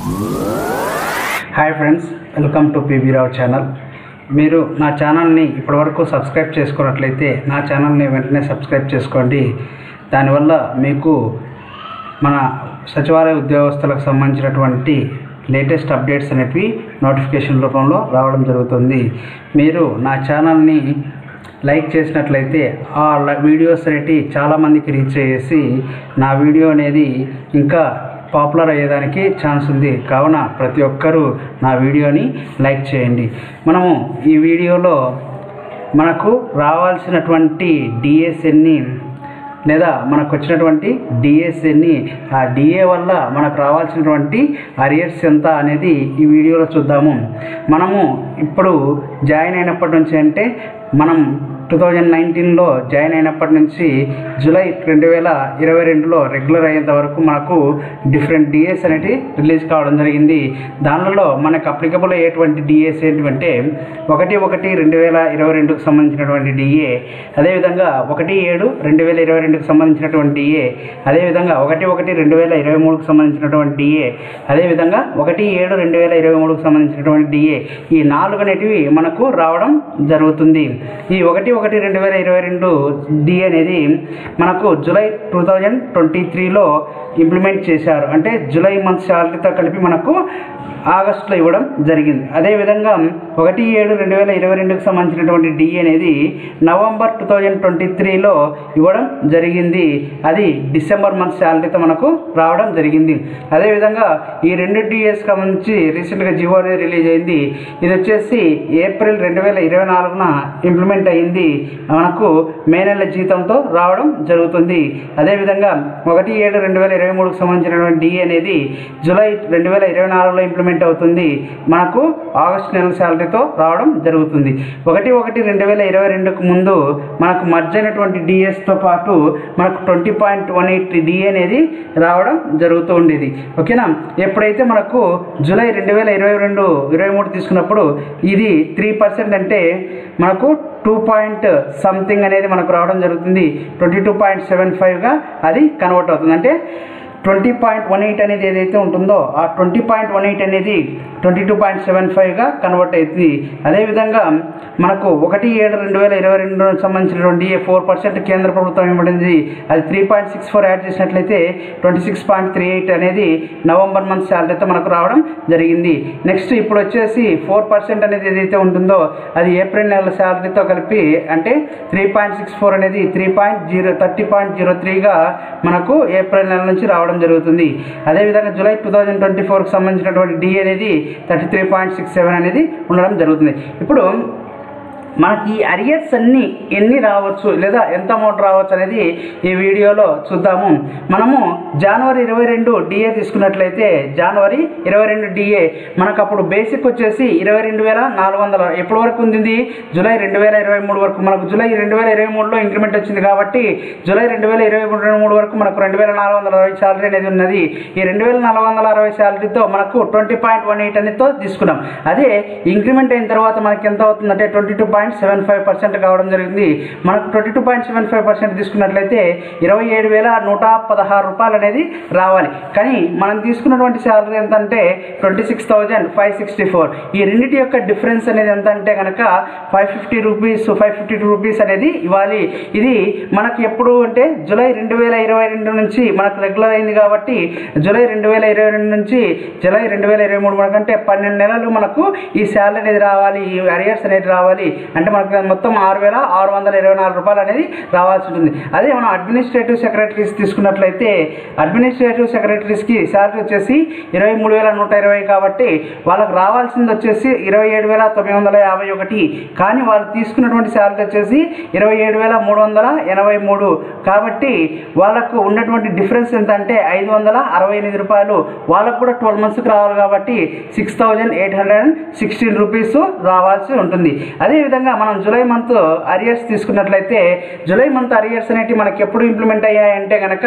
Hi friends, welcome to PB Rao channel. మీరు నా ఛానల్ని ఇప్పటివరకు సబ్స్క్రైబ్ చేసుకున్నట్లయితే నా ఛానల్ని వెంటనే సబ్స్క్రైబ్ చేసుకోండి. దానివల్ల మీకు మన సచివాలయ ఉద్యోగస్తులకు సంబంధించినటువంటి లేటెస్ట్ అప్డేట్స్ అనేవి నోటిఫికేషన్ రూపంలో రావడం జరుగుతుంది. మీరు నా ఛానల్ని లైక్ చేసినట్లయితే ఆ వీడియోస్ అనేవి చాలామందికి రీచ్ చేసి నా వీడియో అనేది ఇంకా పాపులర్ అయ్యేదానికి ఛాన్స్ ఉంది. కావున ప్రతి ఒక్కరూ నా వీడియోని లైక్ చేయండి. మనము ఈ వీడియోలో మనకు రావాల్సినటువంటి డిఎస్ఎన్ని లేదా మనకు వచ్చినటువంటి డిఎస్ఎన్ని ఆ డిఏ వల్ల మనకు రావాల్సినటువంటి అరియర్స్ ఎంత అనేది ఈ వీడియోలో చూద్దాము. మనము ఇప్పుడు జాయిన్ అయినప్పటి నుంచి అంటే మనం 2019లో జాయిన్ అయినప్పటి నుంచి జూలై 2022లో రెగ్యులర్ అయ్యేంత వరకు మనకు డిఫరెంట్ డిఎస్ అనేవి రిలీజ్ కావడం జరిగింది. దానిలో మనకు అప్లికబుల్ అయ్యేటువంటి డిఎస్ ఏంటంటే 1/1/2022కు సంబంధించినటువంటి డిఏ, అదేవిధంగా 1/7/2022కు సంబంధించినటువంటి డిఏ, అదేవిధంగా 1/1/2023కు సంబంధించినటువంటి డిఏ, అదేవిధంగా 1/7/2023కు సంబంధించినటువంటి డిఏ. ఈ 4 అనేటివి మనకు రావడం జరుగుతుంది. ఈ 1/1/2022 డిఏ అనేది మనకు జూలై 2023లో ఇంప్లిమెంట్ చేశారు. అంటే జూలై మంత్ శాలరీతో కలిపి మనకు ఆగస్టులో ఇవ్వడం జరిగింది. అదేవిధంగా 1/7/2022కు సంబంధించినటువంటి డిఏ అనేది నవంబర్ 2023లో ఇవ్వడం జరిగింది. అది డిసెంబర్ మంత్ శాలరీతో మనకు రావడం జరిగింది. అదేవిధంగా ఈ 2 డిఏస్ సంబంధించి రీసెంట్గా జియో అనేది రిలీజ్ అయింది. ఇది వచ్చేసి ఏప్రిల్ 2024న ఇంప్లిమెంట్ అయింది. మనకు మే నెల జీతంతో రావడం జరుగుతుంది. అదేవిధంగా 1/7/2023కు సంబంధించినటువంటి డిఏ అనేది జూలై 2024లో ఇంప్లిమెంట్ అవుతుంది. మనకు ఆగస్టు నెల శాలరీతో రావడం జరుగుతుంది. 1/1/2022కు ముందు మనకు మర్జ్ అయినటువంటి డిఎస్తో పాటు మనకు 20.18 డిఏ అనేది రావడం జరుగుతూ ఉండేది. ఓకేనా. ఎప్పుడైతే మనకు జూలై 2022-23 తీసుకున్నప్పుడు ఇది 3% అంటే మనకు 2 అనేది మనకు రావడం జరుగుతుంది. 22.75గా అది కన్వర్ట్ అవుతుంది. అంటే 20.18 అనేది ఏదైతే ఉంటుందో ఆ 20.18 అనేది 22.75గా కన్వర్ట్ అవుతుంది. అదేవిధంగా మనకు 1/7/2022 సంబంధించినటువంటి 4% కేంద్ర ప్రభుత్వం ఇవ్వబడింది. అది 3.64 యాడ్ చేసినట్లయితే 26.38 అనేది నవంబర్ మంత్ శాలరీతో మనకు రావడం జరిగింది. నెక్స్ట్ ఇప్పుడు వచ్చేసి 4% అనేది ఏదైతే ఉంటుందో అది ఏప్రిల్ నెల శాలరీతో కలిపి అంటే 3.64 అనేది 30.03గా మనకు ఏప్రిల్ నెల నుంచి రావడం జరుగుతుంది. అదేవిధంగా జూలై 2024కు సంబంధించినటువంటి డి అనేది 33.67 అనేది ఉండడం జరుగుతుంది. ఇప్పుడు మనకి అరియర్స్ ఎన్ని రావచ్చు లేదా ఎంత అమౌంట్ రావచ్చు అనేది ఈ వీడియోలో చూద్దాము. మనము జనవరి 22 డిఏ తీసుకున్నట్లయితే జనవరి 22 డిఏ మనకు అప్పుడు బేసిక్ వచ్చేసి 22,400 ఎప్పటి వరకు ఉంది? జూలై 2023 వరకు. మనకు జూలై 2023లో ఇంక్రిమెంట్ వచ్చింది కాబట్టి జూలై 2023 వరకు మనకు 2,460 శాలరీ అనేది ఉన్నది. ఈ 2,460 శాలరీతో మనకు 20.18 అనేతో తీసుకున్నాం. అదే ఇంక్రిమెంట్ అయిన తర్వాత మనకి ఎంత అవుతుందంటే 22.75% కావడం జరిగింది. మనకు 22.75% తీసుకున్నట్లయితే 27,116 రూపాయలు అనేది రావాలి. కానీ మనం తీసుకున్నటువంటి శాలరీ ఎంత అంటే 26,564. ఈ రెండింటి యొక్క డిఫరెన్స్ అనేది ఎంత అంటే కనుక 552 రూపీస్ అనేది ఇవ్వాలి. ఇది మనకు ఎప్పుడు అంటే జూలై 2022 నుంచి మనకు రెగ్యులర్ అయింది కాబట్టి జూలై 2022 నుంచి జూలై 2023 మనకంటే 12 నెలలు మనకు ఈ శాలరీ అనేది రావాలి, ఈ అరియర్స్ అనేది రావాలి. అంటే మనకు మొత్తం 6,624 రూపాయలు అనేది రావాల్సి ఉంటుంది. అదే మనం అడ్మినిస్ట్రేటివ్ సెక్రటరీస్ తీసుకున్నట్లయితే అడ్మినిస్ట్రేటివ్ సెక్రటరీస్కి శాలరీ వచ్చేసి 23,120 కాబట్టి వాళ్ళకు రావాల్సింది వచ్చేసి 27,951. కానీ వాళ్ళు తీసుకున్నటువంటి శాలరీ వచ్చేసి 27,383. కాబట్టి వాళ్ళకు ఉన్నటువంటి డిఫరెన్స్ ఎంత అంటే 568 రూపాయలు. వాళ్ళకు కూడా 12 మంత్స్కి రావాలి కాబట్టి 6,816 రూపీస్ రావాల్సి ఉంటుంది. అదేవిధంగా అదేవిధంగా మనం జూలై మంత్ అరియర్స్ తీసుకున్నట్లయితే జూలై మంత్ అరియర్స్ అనేవి మనకి ఎప్పుడు ఇంప్లిమెంట్ అయ్యాయంటే కనుక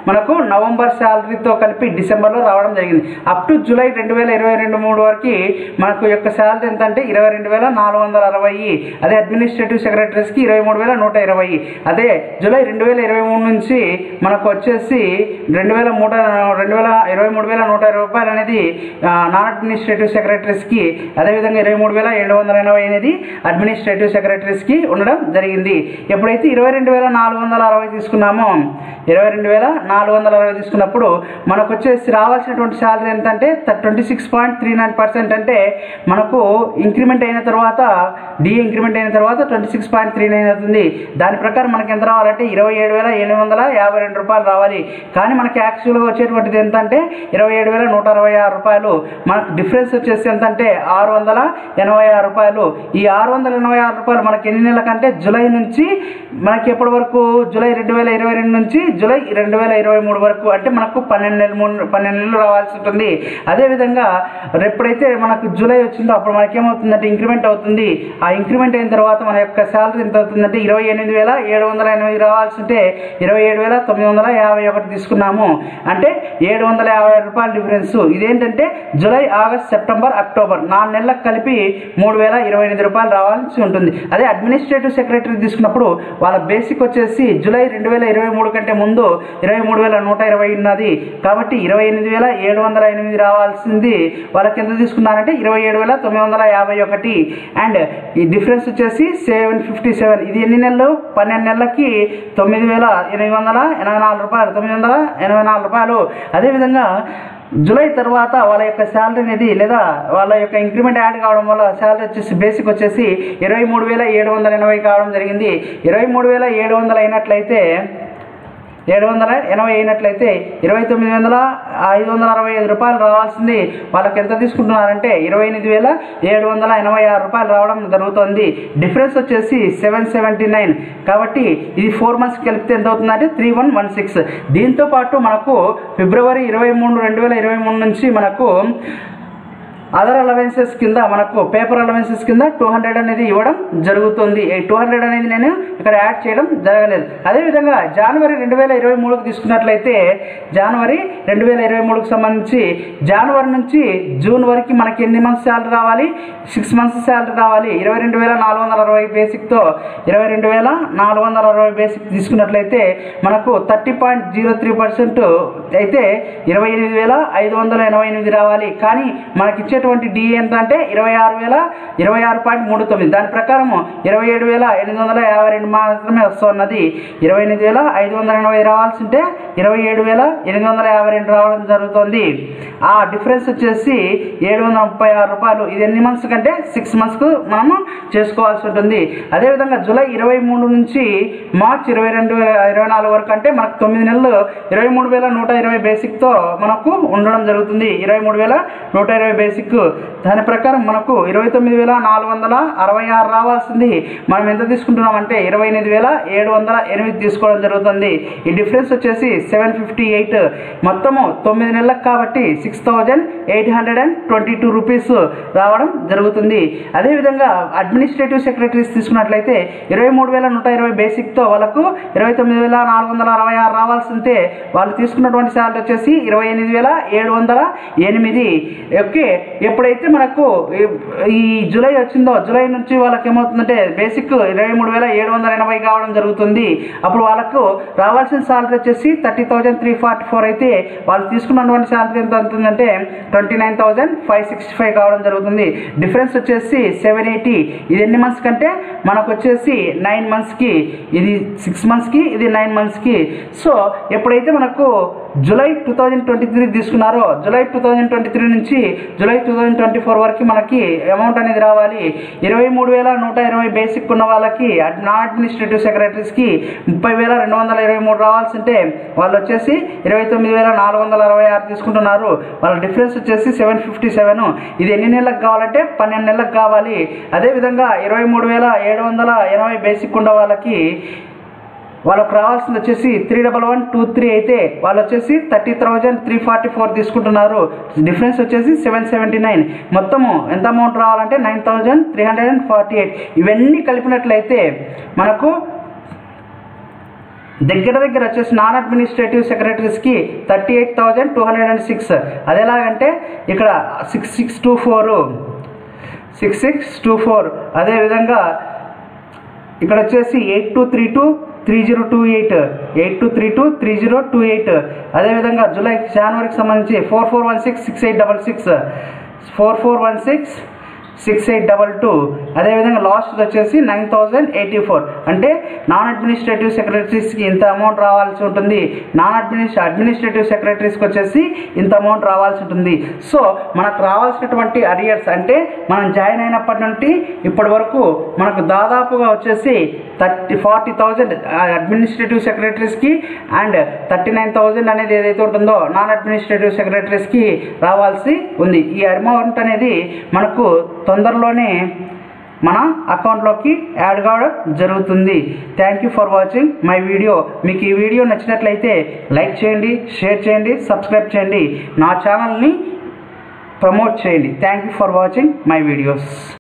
మనకు నవంబర్ శాలరీతో కలిపి డిసెంబర్లో రావడం జరిగింది. అప్ టు జూలై 2022-23 వరకు మనకు యొక్క శాలరీ ఎంత అంటే 22,460. అదే అడ్మినిస్ట్రేటివ్ సెక్రటరీస్కి 23,120. అదే జూలై 2023 నుంచి మనకు వచ్చేసి 23,120 రూపాయలు అనేది నాన్ అడ్మినిస్ట్రేటివ్ సెక్రటరీస్కి, అదేవిధంగా 23,780 అనేది అడ్మినిస్ట్రేటివ్ సెక్రటరీస్కి ఉండడం జరిగింది. ఎప్పుడైతే 22,460 తీసుకున్నామో 22,460 తీసుకున్నప్పుడు మనకు వచ్చేసి రావాల్సినటువంటి శాలరీ ఎంత అంటే 26.39%. అంటే మనకు ఇంక్రిమెంట్ అయిన తర్వాత డిఏ ఇంక్రిమెంట్ అయిన తర్వాత 26.39 అవుతుంది. దాని ప్రకారం మనకి ఎంత రావాలంటే 27,852 రూపాయలు రావాలి. కానీ మనకి యాక్చువల్గా వచ్చేటువంటిది ఎంత అంటే 27,166 రూపాయలు. మనకు డిఫరెన్స్ వచ్చేసి ఎంత అంటే 686 రూపాయలు. ఈ 686 రూపాయలు మనకి ఎన్ని నెలల కంటే జూలై నుంచి మనకి ఎప్పటి వరకు జూలై 2022 నుంచి జూలై 2023 వరకు, అంటే మనకు 12 నెలలు రావాల్సి ఉంటుంది. అదేవిధంగా ఎప్పుడైతే మనకు జూలై వచ్చిందో అప్పుడు మనకి ఏమవుతుందంటే ఇంక్రిమెంట్ అవుతుంది. ఆ ఇంక్రిమెంట్ అయిన తర్వాత మన యొక్క శాలరీ ఎంత అవుతుందంటే 28,780 రావాల్సి ఉంటే 27,951 తీసుకున్నాము. అంటే 750 రూపాయల డిఫరెన్స్. ఇదేంటంటే జూలై, ఆగస్ట్, సెప్టెంబర్, అక్టోబర్ 4 నెలలకు కలిపి 3,028 రూపాయలు రావాల్సి ఉంటుంది. అదే అడ్మినిస్ట్రేటివ్ సెక్రటరీ తీసుకున్నప్పుడు వాళ్ళ బేసిక్ వచ్చేసి జూలై 2023 కంటే ముందు 23,120 ఉన్నది. కాబట్టి 28,780 రావాల్సింది వాళ్ళకి ఎంత తీసుకున్నారంటే 27,951. అండ్ ఈ డిఫరెన్స్ వచ్చేసి 757. ఇది ఎన్ని నెలలు? 12 నెలలకి 9,884 రూపాయలు, 984 రూపాయలు. అదేవిధంగా జూలై తర్వాత వాళ్ళ యొక్క శాలరీ అనేది లేదా వాళ్ళ యొక్క ఇంక్రిమెంట్ యాడ్ కావడం వల్ల శాలరీ వచ్చేసి బేసిక్ వచ్చేసి 23,780 కావడం జరిగింది. 23,780 అయినట్లయితే 780 అయినట్లయితే 29,565 రూపాయలు రావాల్సింది వాళ్ళకి ఎంత తీసుకుంటున్నారంటే 28,786 రూపాయలు రావడం జరుగుతుంది. డిఫరెన్స్ వచ్చేసి 779. కాబట్టి ఇది 4 మంత్స్కి కలిపితే ఎంత అవుతుందంటే 3116. దీంతోపాటు మనకు ఫిబ్రవరి 23, 2023 నుంచి మనకు అదర్ అలవెన్సెస్ కింద మనకు పేపర్ అలవెన్సెస్ కింద 200 అనేది ఇవ్వడం జరుగుతుంది. 200 అనేది నేను ఇక్కడ యాడ్ చేయడం జరగలేదు. అదేవిధంగా జనవరి 2023కి తీసుకున్నట్లయితే జనవరి 2023కి సంబంధించి జనవరి నుంచి జూన్ వరకు మనకి ఎన్ని మంత్స్ శాలరీ రావాలి? 6 మంత్స్ శాలరీ రావాలి. 22,460 బేసిక్తో 22,460 బేసిక్ తీసుకున్నట్లయితే మనకు 30.03% అయితే 28,588 రావాలి. కానీ మనకి ఇచ్చేటువంటి డిఏ ఎంత అంటే 26,026.39. దాని ప్రకారం 27,852 మాత్రమే వస్తున్నది. 28,580 రావాల్సి ఉంటే 27,852 రావడం జరుగుతుంది. ఆ డిఫరెన్స్ వచ్చేసి 736 రూపాయలు. ఇది ఎన్ని మంత్స్ కంటే 6 మంత్స్కు మనము చేసుకోవాల్సి ఉంటుంది. అదేవిధంగా జూలై 23 నుంచి మార్చ్ 2024 వరకు అంటే మనకు 9 నెలలు 23,120 బేసిక్తో మనకు ఉండడం జరుగుతుంది. 23,120 బేసిక్. దాని ప్రకారం మనకు 29,466 రావాల్సింది మనం ఎంత తీసుకుంటున్నామంటే 28,708 తీసుకోవడం జరుగుతుంది. ఈ డిఫరెన్స్ వచ్చేసి 758. మొత్తము 9 నెలలకు కాబట్టి 6,822 రూపీస్ రావడం జరుగుతుంది. అదేవిధంగా అడ్మినిస్ట్రేటివ్ సెక్రటరీస్ తీసుకున్నట్లయితే 23,120 బేసిక్తో వాళ్ళకు 29,466 రావాల్సి ఉంటే వాళ్ళు తీసుకున్నటువంటి శాలరీ వచ్చేసి 28,708. ఓకే, ఎప్పుడైతే మనకు ఈ జూలై వచ్చిందో జూలై నుంచి వాళ్ళకి ఏమవుతుందంటే బేసిక్ 23,780 కావడం జరుగుతుంది. అప్పుడు వాళ్ళకు రావాల్సిన శాలరీ వచ్చేసి 30,344 అయితే వాళ్ళు తీసుకున్నటువంటి శాలరీ ఎంత అవుతుందంటే 29,565 కావడం జరుగుతుంది. డిఫరెన్స్ వచ్చేసి 780. ఇది ఎన్ని మంత్స్ కంటే మనకు వచ్చేసి 9 మంత్స్కి, ఇది 6 మంత్స్కి, ఇది 9 మంత్స్కి. సో ఎప్పుడైతే మనకు జూలై 2023 తీసుకున్నారో జూలై 2023 నుంచి జూలై 2024 వరకు మనకి అమౌంట్ అనేది రావాలి. 23,120 బేసిక్ ఉన్న వాళ్ళకి నాన్ అడ్మినిస్ట్రేటివ్ సెక్రటరీస్కి 30,223 రావాల్సి ఉంటే వాళ్ళు వచ్చేసి 29,466 తీసుకుంటున్నారు. వాళ్ళ డిఫరెన్స్ వచ్చేసి 757. ఇది ఎన్ని నెలలకు కావాలంటే 12 నెలలకు కావాలి. అదేవిధంగా 23,780 బేసిక్ ఉన్న వాళ్ళకి వాళ్ళకు రావాల్సింది వచ్చేసి 31123 అయితే వాళ్ళు వచ్చేసి 30,344 తీసుకుంటున్నారు. డిఫరెన్స్ వచ్చేసి 779. మొత్తము ఎంత అమౌంట్ రావాలంటే 9,348. ఇవన్నీ కలిపినట్లయితే మనకు దగ్గర వచ్చేసి నాన్ అడ్మినిస్ట్రేటివ్ సెక్రటరీస్కి 38,206. అది ఎలాగంటే ఇక్కడ 6624 అదేవిధంగా ఇక్కడ వచ్చేసి 82323028 అదేవిధంగా జనవరికి సంబంధించి 44166866 అదేవిధంగా లాస్ట్ వచ్చేసి 9,084. అంటే నాన్ అడ్మినిస్ట్రేటివ్ సెక్రటరీస్కి ఇంత అమౌంట్ రావాల్సి ఉంటుంది, అడ్మినిస్ట్రేటివ్ సెక్రటరీస్కి వచ్చేసి ఇంత అమౌంట్ రావాల్సి ఉంటుంది. సో మనకు రావాల్సినటువంటి అరియర్స్ అంటే మనం జాయిన్ అయినప్పటి నుండి ఇప్పటి వరకు మనకు దాదాపుగా వచ్చేసి 40,000 అడ్మినిస్ట్రేటివ్ సెక్రటరీస్కి అండ్ 39,000 అనేది ఏదైతే ఉంటుందో నాన్ అడ్మినిస్ట్రేటివ్ సెక్రటరీస్కి రావాల్సి ఉంది. ఈ అమౌంట్ అనేది మనకు తొందరలోనే మన అకౌంట్లోకి యాడ్ కావడం జరుగుతుంది. Thank you for watching my video. మీకు ఈ వీడియో నచ్చినట్లయితే లైక్ చేయండి, షేర్ చేయండి, సబ్స్క్రైబ్ చేయండి, నా ఛానల్ని ప్రమోట్ చేయండి. Thank you for watching my videos.